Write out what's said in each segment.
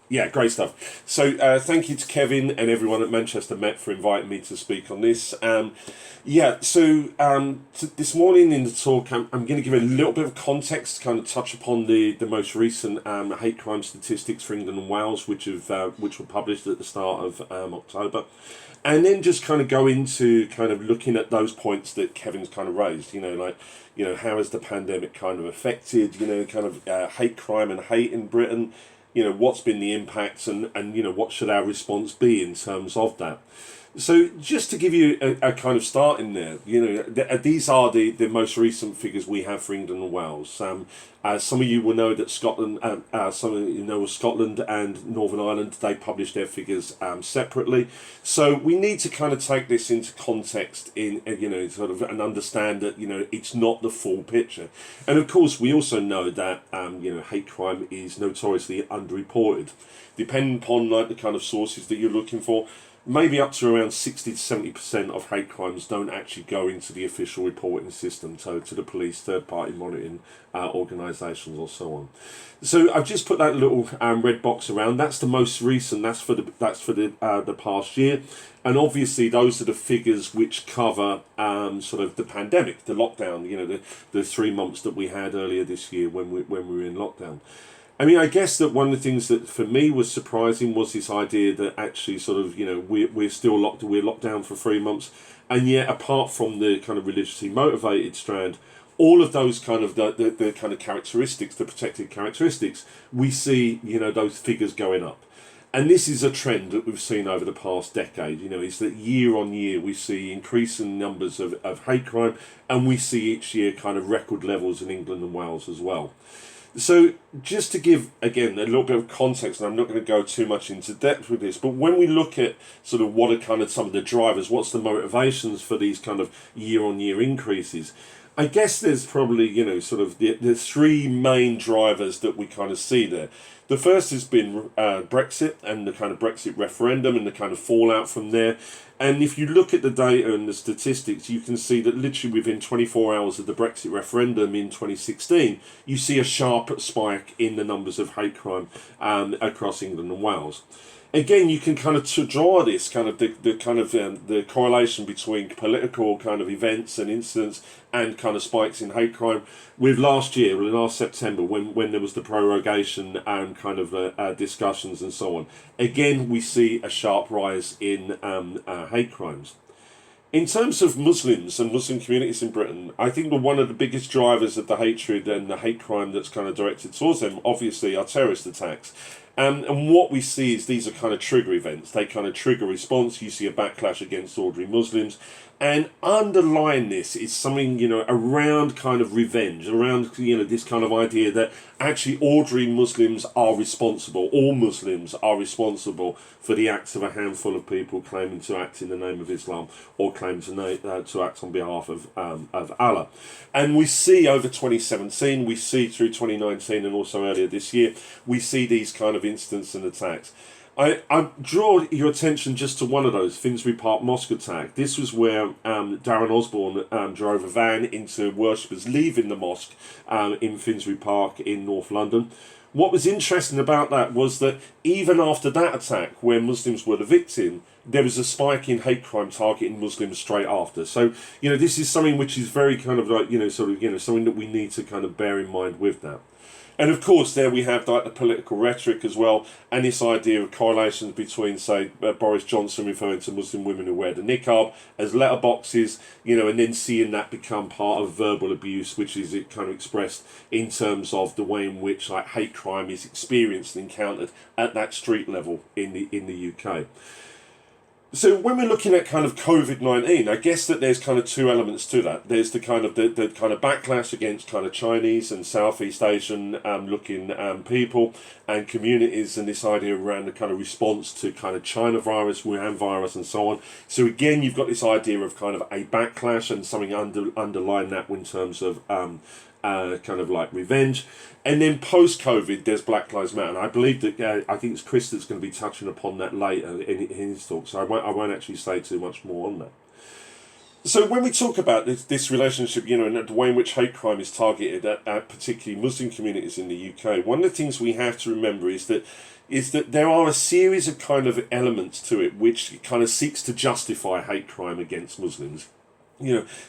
Yeah, great stuff. So thank you to Kevin and everyone at Manchester Met for inviting me to speak on this. This morning in the talk, I'm going to give a little bit of context to kind of touch upon the most recent hate crime statistics for England and Wales, which were published at the start of October. And then just kind of go into kind of looking at those points that Kevin's kind of raised, how has the pandemic kind of affected, hate crime and hate in Britain, what's been the impacts and what should our response be in terms of that. So just to give you a kind of start in there, these are the most recent figures we have for England and Wales. Some of you will know that Scotland and Northern Ireland, they publish their figures separately. So we need to kind of take this into context and understand that, it's not the full picture. And of course, we also know that, hate crime is notoriously underreported. Depending upon the kind of sources that you're looking for, maybe up to around 60 to 70% of hate crimes don't actually go into the official reporting system, so to the police, third-party monitoring organisations, or so on. So I've just put that little red box around. That's the most recent. That's for the past year, and obviously those are the figures which cover sort of the pandemic, the lockdown. The 3 months that we had earlier this year when we were in lockdown. I mean, I guess that one of the things that for me was surprising was this idea that actually sort of, we're locked down for 3 months. And yet, apart from the kind of religiously motivated strand, all of those kind of the kind of characteristics, the protected characteristics, we see, those figures going up. And this is a trend that we've seen over the past decade, is that year on year we see increasing numbers of hate crime, and we see each year kind of record levels in England and Wales as well. So just to give, again, a little bit of context, and I'm not going to go too much into depth with this, but when we look at sort of what are kind of some of the drivers, what's the motivations for these kind of year-on-year increases, I guess there's probably, sort of the three main drivers that we kind of see there. The first has been Brexit and the kind of Brexit referendum and the kind of fallout from there. And if you look at the data and the statistics, you can see that literally within 24 hours of the Brexit referendum in 2016, you see a sharp spike in the numbers of hate crime across England and Wales. Again, you can kind of draw this kind of the correlation between political kind of events and incidents and kind of spikes in hate crime with last September, when there was the prorogation and kind of discussions and so on. Again, we see a sharp rise in hate crimes. In terms of Muslims and Muslim communities in Britain, I think that one of the biggest drivers of the hatred and the hate crime that's kind of directed towards them, obviously, are terrorist attacks. And what we see is these are kind of trigger events. They kind of trigger response. You see a backlash against ordinary Muslims. And underlying this is something, around kind of revenge, around, this kind of idea that actually ordinary Muslims are responsible, all Muslims are responsible for the acts of a handful of people claiming to act in the name of Islam or claim to act on behalf of Allah. And we see over 2017, we see through 2019 and also earlier this year, we see these kind of incidents and attacks. I draw your attention just to one of those, Finsbury Park mosque attack. This was where Darren Osborne drove a van into worshippers leaving the mosque in Finsbury Park in North London. What was interesting about that was that even after that attack, where Muslims were the victim, there was a spike in hate crime targeting Muslims straight after. So, this is something which is very kind of like, something that we need to kind of bear in mind with that. And of course, there we have the political rhetoric as well, and this idea of correlations between, say, Boris Johnson referring to Muslim women who wear the niqab as letterboxes, and then seeing that become part of verbal abuse, which is kind of expressed in terms of the way in which hate crime is experienced and encountered at that street level in the UK. So when we're looking at kind of COVID-19, I guess that there's kind of two elements to that. There's the kind of backlash against kind of Chinese and Southeast Asian looking people and communities, and this idea around the kind of response to kind of China virus, Wuhan virus, and so on. So again, you've got this idea of kind of a backlash and something underlying that in terms of kind of like revenge. And then post-COVID, there's Black Lives Matter. And I believe that, I think it's Chris that's going to be touching upon that later in his talk, so I won't actually say too much more on that. So when we talk about this relationship, and the way in which hate crime is targeted at particularly Muslim communities in the UK, one of the things we have to remember is that there are a series of kind of elements to it which kind of seeks to justify hate crime against Muslims.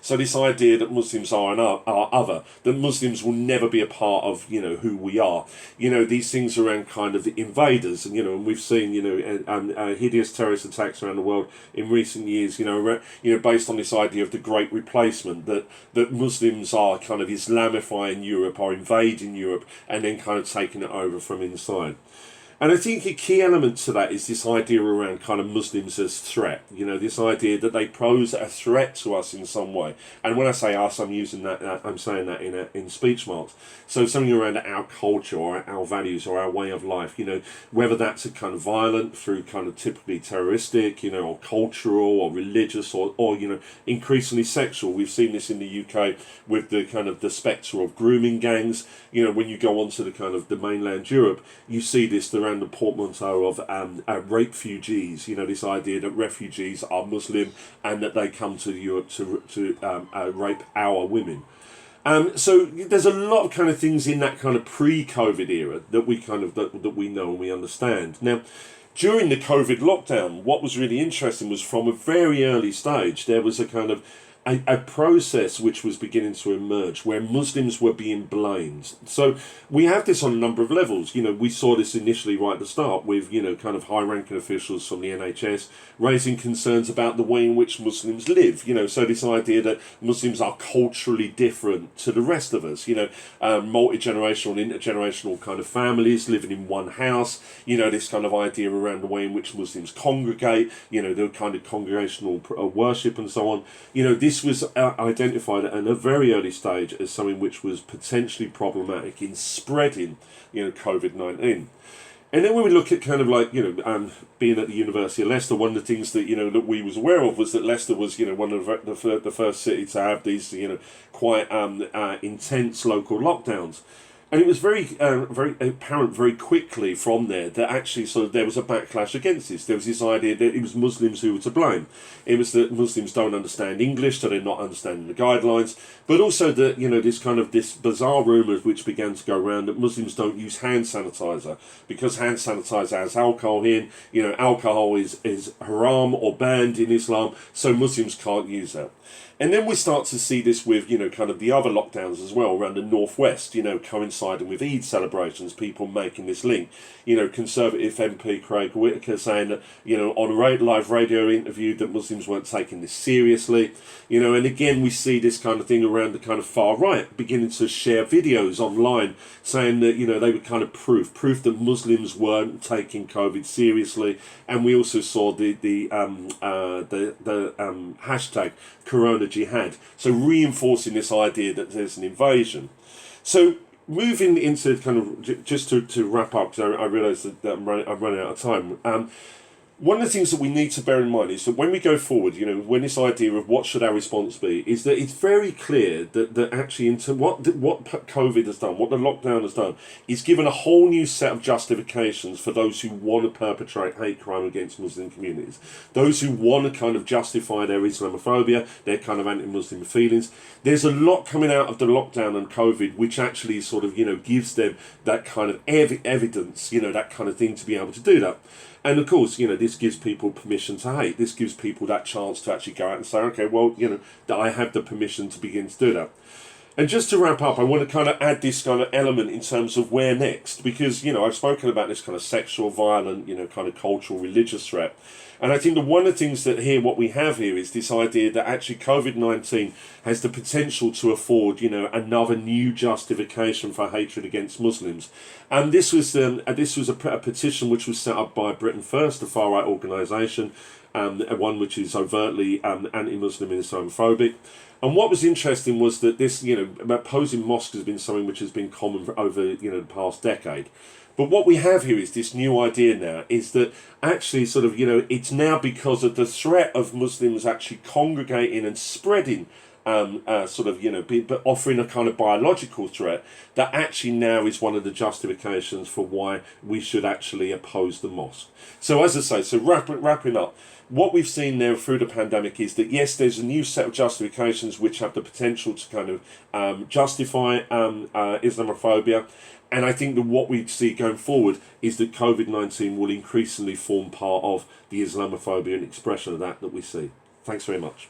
So this idea that Muslims are other, that Muslims will never be a part of, who we are. These things around kind of the invaders, and we've seen, hideous terrorist attacks around the world in recent years, based on this idea of the Great Replacement, that Muslims are kind of Islamifying Europe, are invading Europe, and then kind of taking it over from inside. And I think a key element to that is this idea around kind of Muslims as threat. This idea that they pose a threat to us in some way. And when I say us, I'm using that. I'm saying that in speech marks. So something around our culture or our values or our way of life. Whether that's a kind of violent through kind of typically terroristic, or cultural or religious or increasingly sexual. We've seen this in the UK with the kind of the spectre of grooming gangs. When you go onto the kind of the mainland Europe, you see this around the portmanteau of rape refugees. This idea that refugees are Muslim and that they come to Europe to rape our women. So there's a lot of kind of things in that kind of pre-COVID era that we kind of that we know and we understand. Now, during the COVID lockdown, what was really interesting was from a very early stage there was a kind of a process which was beginning to emerge where Muslims were being blamed. So we have this on a number of levels. We saw this initially right at the start with, kind of high-ranking officials from the NHS raising concerns about the way in which Muslims live. So this idea that Muslims are culturally different to the rest of us. Multi-generational and intergenerational kind of families living in one house. This kind of idea around the way in which Muslims congregate. The kind of congregational worship and so on. This was identified at a very early stage as something which was potentially problematic in spreading, COVID-19. And then when we look at kind of like, being at the University of Leicester, one of the things that, that we was aware of was that Leicester was, one of the first city to have these, quite intense local lockdowns. And it was very apparent very quickly from there that actually sort of there was a backlash against this. There was this idea that it was Muslims who were to blame. It was that Muslims don't understand English, so they're not understanding the guidelines. But also that, this bizarre rumour which began to go around that Muslims don't use hand sanitizer because hand sanitizer has alcohol in. Alcohol is haram or banned in Islam, so Muslims can't use that. And then we start to see this with, kind of the other lockdowns as well around the northwest, coinciding with Eid celebrations, people making this link. Conservative MP Craig Whitaker saying that, on a live radio interview that Muslims weren't taking this seriously. And again, we see this kind of thing around the kind of far right beginning to share videos online saying that, they were kind of proof that Muslims weren't taking COVID seriously. And we also saw the hashtag Corona Jihad, so reinforcing this idea that there's an invasion. So moving into kind of just to wrap up, because I realise that I'm running out of time. One of the things that we need to bear in mind is that when we go forward, when this idea of what should our response be, is that it's very clear that actually into what COVID has done, what the lockdown has done, is given a whole new set of justifications for those who want to perpetrate hate crime against Muslim communities, those who want to kind of justify their Islamophobia, their kind of anti-Muslim feelings. There's a lot coming out of the lockdown and COVID which actually sort of, gives them that kind of evidence, that kind of thing to be able to do that. And of course, this gives people permission to hate. This gives people that chance to actually go out and say, okay, well, that I have the permission to begin to do that. And just to wrap up, I want to kind of add this kind of element in terms of where next, because, I've spoken about this kind of sexual, violent, kind of cultural, religious threat. And I think that one of the things what we have here is this idea that actually COVID-19 has the potential to afford, another new justification for hatred against Muslims. And this was a petition which was set up by Britain First, a far-right organisation, one which is overtly anti-Muslim and Islamophobic. And what was interesting was that this, opposing mosques has been something which has been common over, the past decade. But what we have here is this new idea now, is that actually sort of, it's now because of the threat of Muslims actually congregating and spreading but offering a kind of biological threat, that actually now is one of the justifications for why we should actually oppose the mosque. So as I say, wrapping up, what we've seen there through the pandemic is that yes, there's a new set of justifications which have the potential to kind of justify Islamophobia. And I think that what we see going forward is that COVID-19 will increasingly form part of the Islamophobia and expression of that we see. Thanks very much.